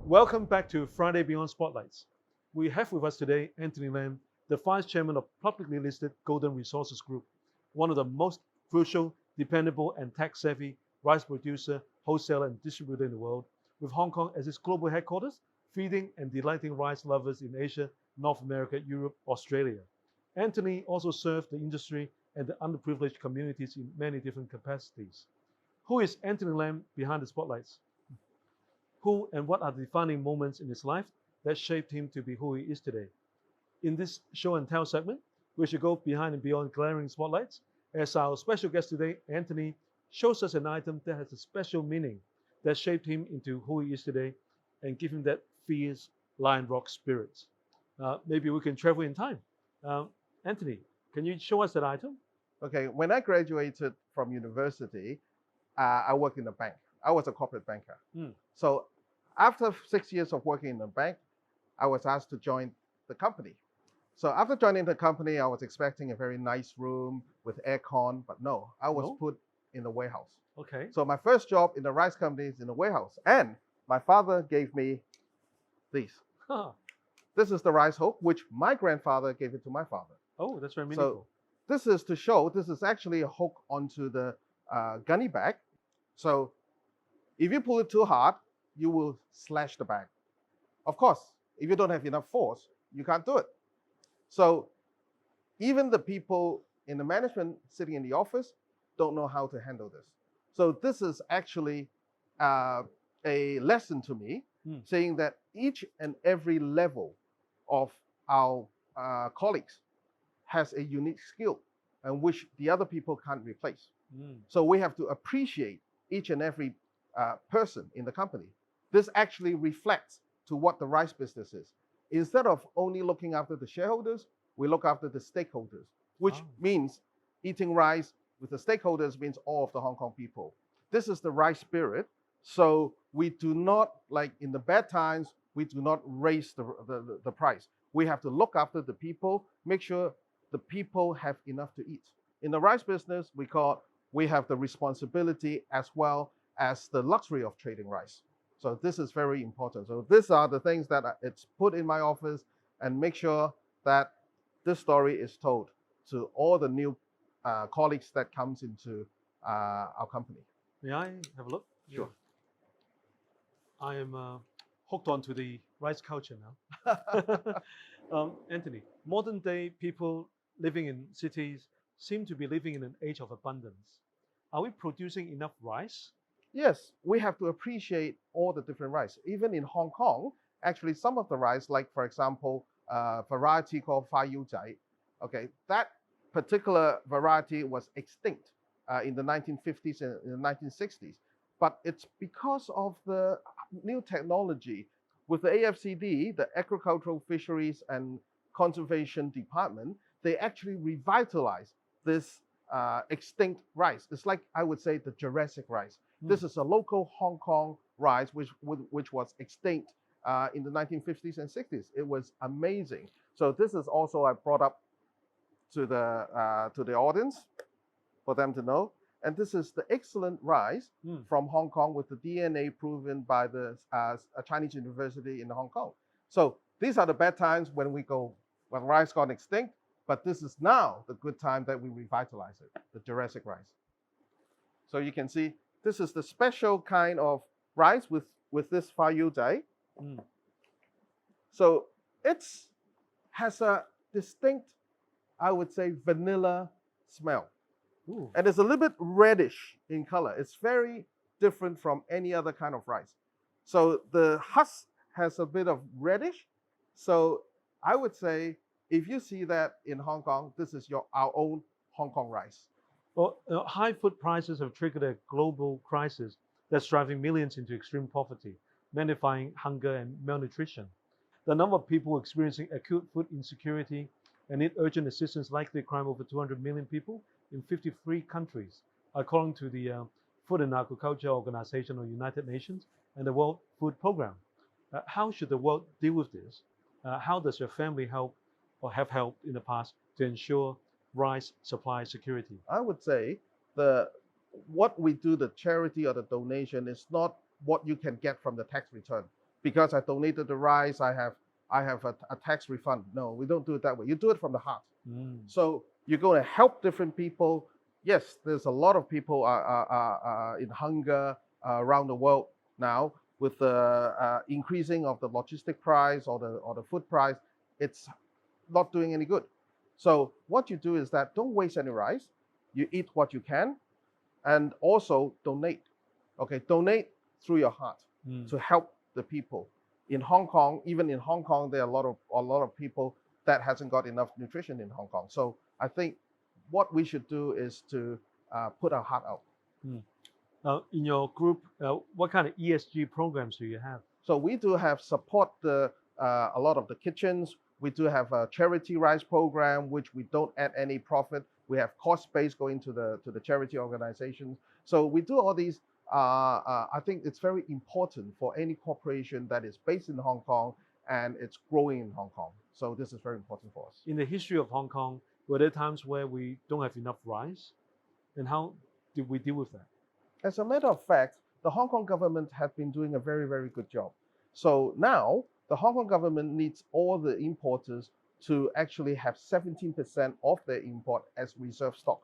Welcome back to Friday Beyond Spotlights. We have with us today Anthony Lam, the Vice Chairman of publicly listed Golden Resources Group, one of the most crucial, dependable, and tech-savvy rice producer, wholesaler, and distributor in the world, with Hong Kong as its global headquarters, feeding and delighting rice lovers in Asia, North America, Europe, Australia. Anthony also served the industry and the underprivileged communities in many different capacities. Who is Anthony Lam behind the spotlights? Who and what are the defining moments in his life that shaped him to be who he is today? In this show and tell segment, we should go behind and beyond glaring spotlights as our special guest today, Anthony, shows us an item that has a special meaning that shaped him into who he is today and give him that fierce lion rock spirit. Maybe we can travel in time. Um, Anthony, can you show us that item? Okay, when I graduated from university, I worked in a bank. I was a corporate banker. So after 6 years of working in a bank, I was asked to join the company. So after joining the company, I was expecting a very nice room with aircon, but no, I was No? put in the warehouse. Okay. So my first job in the rice company is in the warehouse. And my father gave me these. Huh. This is the rice hook, which my grandfather gave it to my father. Oh, that's very meaningful. This is to show, this is actually a hook onto the gunny bag. So if you pull it too hard, you will slash the bag. Of course, if you don't have enough force, you can't do it. So even the people in the management sitting in the office don't know how to handle this. So this is actually a lesson to me, saying that each and every level of our colleagues has a unique skill and which the other people can't replace. So we have to appreciate each and every person in the company. This actually reflects to what the rice business is. Instead of only looking after the shareholders, we look after the stakeholders, which means eating rice with the stakeholders means all of the Hong Kong people. This is the rice spirit. So we do not, like in the bad times, we do not raise the price. We have to look after the people, make sure the people have enough to eat. In the rice business, we have the responsibility as well as the luxury of trading rice. So this is very important. So these are the things that it's put in my office and make sure that this story is told to all the new colleagues that comes into our company. May I have a look? Sure. I am hooked onto the rice culture now. Anthony, modern day people living in cities seem to be living in an age of abundance. Are we producing enough rice? Yes, we have to appreciate all the different rice. Even in Hong Kong, actually some of the rice, like for example, variety called Sai-ho, okay, that particular variety was extinct in the 1950s and in the 1960s. But it's because of the new technology with the AFCD, the Agricultural Fisheries and Conservation Department, they actually revitalized this extinct rice. It's like, I would say, the Jurassic rice. This is a local Hong Kong rice which was extinct in the 1950s and 60s. It was amazing. So this is also I brought up to the audience for them to know. And this is the excellent rice from Hong Kong with the DNA proven by the Chinese University in Hong Kong. So these are the bad times when rice got extinct, but this is now the good time that we revitalize it, the Jurassic rice. So you can see this is the special kind of rice with this Sai-ho. So it has a distinct, I would say, vanilla smell. And it's a little bit reddish in color. It's very different from any other kind of rice. So the husk has a bit of reddish. So I would say if you see that in Hong Kong, this is our own Hong Kong rice. Well, high food prices have triggered a global crisis that's driving millions into extreme poverty, magnifying hunger and malnutrition. The number of people experiencing acute food insecurity and need urgent assistance likely to climb over 200 million people in 53 countries, according to the Food and Agriculture Organization of United Nations and the World Food Programme. How should the world deal with this? How does your family help or have helped in the past to ensure rice supply security? I would say what we do, the charity or the donation, is not what you can get from the tax return. because I donated the rice, I have a tax refund. No, we don't do it that way. You do it from the heart. So you're going to help different people. Yes, there's a lot of people in hunger around the world now with the increasing of the logistic price or the food price. It's not doing any good. So what you do is that don't waste any rice. You eat what you can, and also donate. Okay, donate through your heart to help the people. In Hong Kong, even in Hong Kong, there are a lot of people that hasn't got enough nutrition in Hong Kong. So I think what we should do is to put our heart out. In your group, what kind of ESG programs do you have? So we do have support a lot of the kitchens. We do have a charity rice program, which we don't add any profit. We have cost base going to the charity organizations. So we do all these. I think it's very important for any corporation that is based in Hong Kong and it's growing in Hong Kong. So this is very important for us. In the history of Hong Kong, were there times where we don't have enough rice? And how did we deal with that? As a matter of fact, the Hong Kong government has been doing a very, very good job. So now the Hong Kong government needs all the importers to actually have 17% of their import as reserve stock.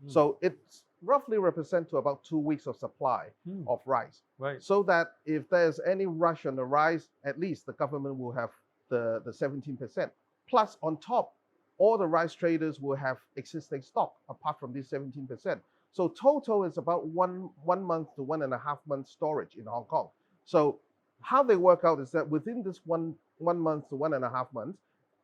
So it's roughly represent to about 2 weeks of supply of rice. Right. So that if there's any rush on the rice, at least the government will have the 17%. Plus on top, all the rice traders will have existing stock apart from this 17%. So total is about one month to 1.5 months storage in Hong Kong. So how they work out is that within this one month to 1.5 months,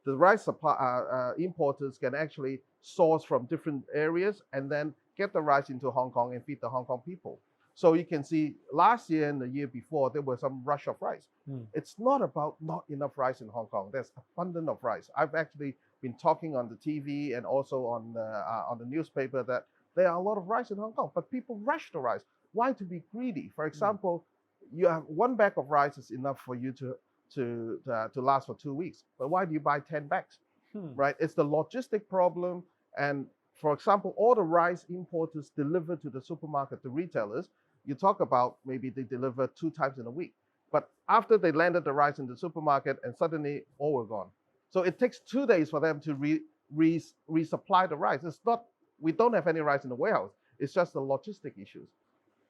the rice supply, importers can actually source from different areas and then get the rice into Hong Kong and feed the Hong Kong people. So you can see last year and the year before, there was some rush of rice. It's not about not enough rice in Hong Kong. There's abundance of rice. I've actually been talking on the TV and also on the newspaper that there are a lot of rice in Hong Kong, but people rush the rice. Why to be greedy? For example, you have 1 bag of rice is enough for you to last for 2 weeks. But why do you buy 10 bags? Right? It's the logistic problem. And for example, all the rice importers deliver to the supermarket, the retailers. You talk about maybe they deliver 2 times in a week. But after they landed the rice in the supermarket and suddenly all were gone. So it takes 2 days for them to resupply the rice. It's not, we don't have any rice in the warehouse. It's just the logistic issues.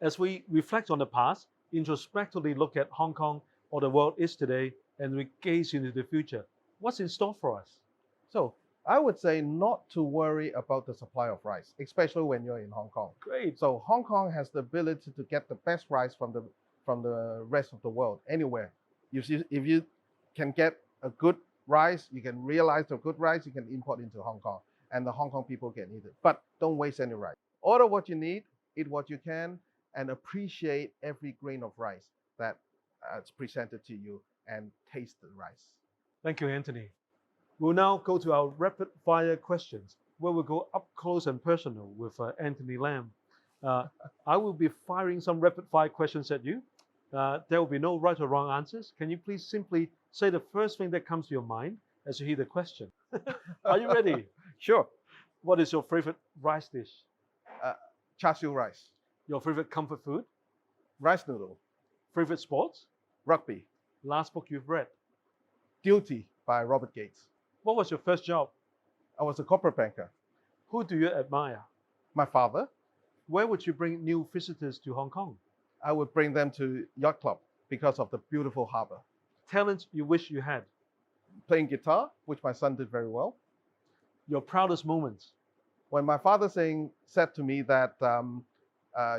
As we reflect on the past, introspectively look at Hong Kong or the world is today, and we gaze into the future, what's in store for us? So I would say not to worry about the supply of rice, especially when you're in Hong Kong. Great. So Hong Kong has the ability to get the best rice from the rest of the world, anywhere. If you can get a good rice, you can realize the good rice, you can import into Hong Kong, and the Hong Kong people can eat it. But don't waste any rice. Order what you need, eat what you can, and appreciate every grain of rice that it's presented to you, and taste the rice. Thank you, Anthony. We'll now go to our rapid fire questions, where we'll go up close and personal with Anthony Lam. I will be firing some rapid fire questions at you. There will be no right or wrong answers. Can you please simply say the first thing that comes to your mind as you hear the question? Are you ready? Sure. What is your favorite rice dish? Char siu rice. Your favorite comfort food? Rice noodle. Favorite sports? Rugby. Last book you've read? Duty by Robert Gates. What was your first job? I was a corporate banker. Who do you admire? My father. Where would you bring new visitors to Hong Kong? I would bring them to Yacht Club because of the beautiful harbor. Talent you wish you had? Playing guitar, which my son did very well. Your proudest moments? When my father said to me that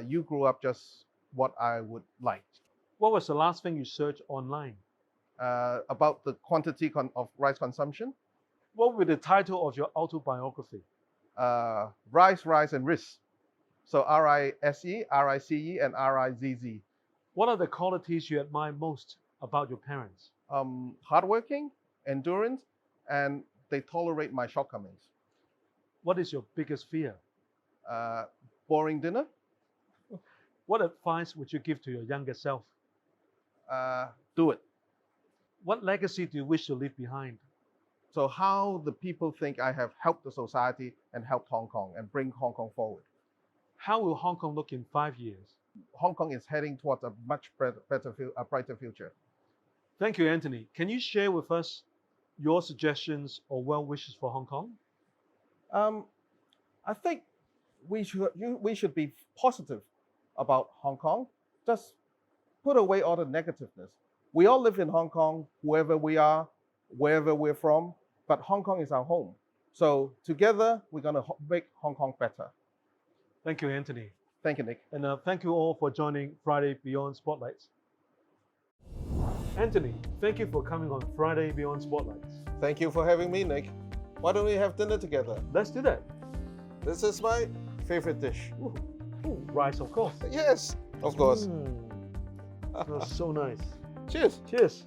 you grew up just what I would like. What was the last thing you searched online? About the quantity of rice consumption. What would be the title of your autobiography? Rice, Rise, and Risk. So R-I-S-E, R-I-C-E, and R-I-Z-Z. What are the qualities you admire most about your parents? Hardworking, endurance, and they tolerate my shortcomings. What is your biggest fear? Boring dinner. What advice would you give to your younger self? Do it. What legacy do you wish to leave behind? So how the people think I have helped the society and helped Hong Kong and bring Hong Kong forward. How will Hong Kong look in 5 years? Hong Kong is heading towards a much brighter future. Thank you, Anthony. Can you share with us your suggestions or well wishes for Hong Kong? I think we should be positive about Hong Kong. Just put away all the negativeness. We all live in Hong Kong, whoever we are, wherever we're from, but Hong Kong is our home. So together, we're going to make Hong Kong better. Thank you, Anthony. Thank you, Nick. And thank you all for joining Friday Beyond Spotlights. Anthony, thank you for coming on Friday Beyond Spotlights. Thank you for having me, Nick. Why don't we have dinner together? Let's do that. This is my favorite dish. Ooh, rice, of course. Yes, of course. Smells so nice. Cheers. Cheers.